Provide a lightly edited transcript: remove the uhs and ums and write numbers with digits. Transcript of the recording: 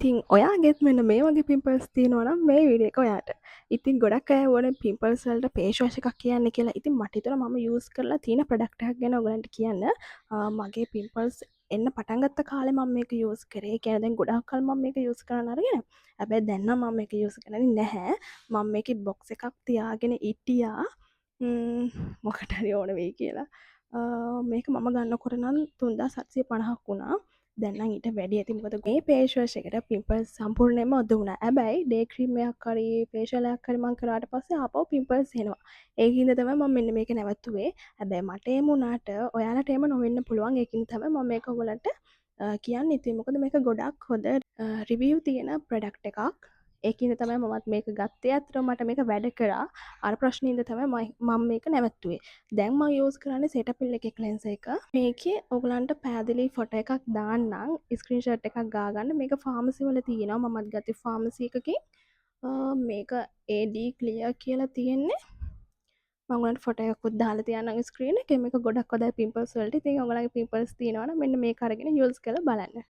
ඉතින් ඔයාගෙත් මෙන්න මේ වගේ පිම්පල්ස් තියෙනවා නම් මේ වීඩියෝ එක ඔයාට. ඉතින් ගොඩක් අය ඕනේ පිම්පල්ස් වලට ෆේස් වොෂ් එකක් කියන්නේ කියලා. ඉතින් මට හිතුණා මම යූස් කරලා තියෙන ප්‍රොඩක්ට් එකක් ගැන ඔයගලන්ට කියන්න. මගේ පිම්පල්ස් එන්න පටන් ගත්ත කාලේ මම මේක යූස් කරේ. ඒ කියන්නේ දැන් ගොඩාක් කල් මම මේක යූස් කරන්න අරගෙන. හැබැයි දැන් නම් මම මේක යූස් කරන්නේ නැහැ. මම මේකේ බොක්ස් එකක් තියාගෙන හිටියා. මොකට හරි ඕන වෙයි කියලා. මේක මම ගන්නකොට නම් 3750ක් වුණා. දැන් නම් ඊට වැඩි ඇති. මොකද මේ ෆේස් වොෂ් එකට පිම්පල්ස් සම්පූර්ණයෙන්ම ඔද්ද වුණා. හැබැයි ඩේ ක්‍රීම් එකක් හරි ෆේෂියල් එකක් හරි මම කරාට පස්සේ ආපහු පිම්පල්ස් එනවා. ඒකින්ද තමයි මම මෙන්න මේක නැවතුවේ. හැබැයි මට එහෙම වුණාට ඔයාලට එහෙම නොවෙන්න පුළුවන්. ඒකින්ද තමයි මම මේක ඔයගලන්ට කියන්න ඉතින්. මොකද මේක ගොඩක් හොඳ රිවිව් තියෙන ප්‍රොඩක්ට් එකක්. ඒකින්ද තමයි මමත් මේක ගත්තේ. අත්‍තරම මට මේක වැඩ කරා. අර ප්‍රශ්නේ ඉඳ තමයි මම මේක නැවතුවේ. දැන් මම යූස් කරන්නේ සෙටපිල් එකේ ක්ලෙන්සර් එක. මේකේ ඔයගලන්ට පැහැදිලි ෆොටෝ එකක් දාන්නම්. ස්ක්‍රීන්ෂොට් එකක් ගාගන්න. මේක ෆාමසි වල තියෙනවා. මමත් ගත්තේ ෆාමසි එකකින්. මේක AD ක්ලියර් කියලා තියෙන්නේ. මම ඔයගලන්ට ෆොටෝ එකකුත් දාලා තියන්නම් ස්ක්‍රීන් එකේ. මේක ගොඩක් හොඳයි පිම්පල්ස් වලට. ඉතින් ඔයගලගේ පිම්පල්ස් තියෙනවා නම් මෙන්න මේක අරගෙන යූස් කරලා බලන්න.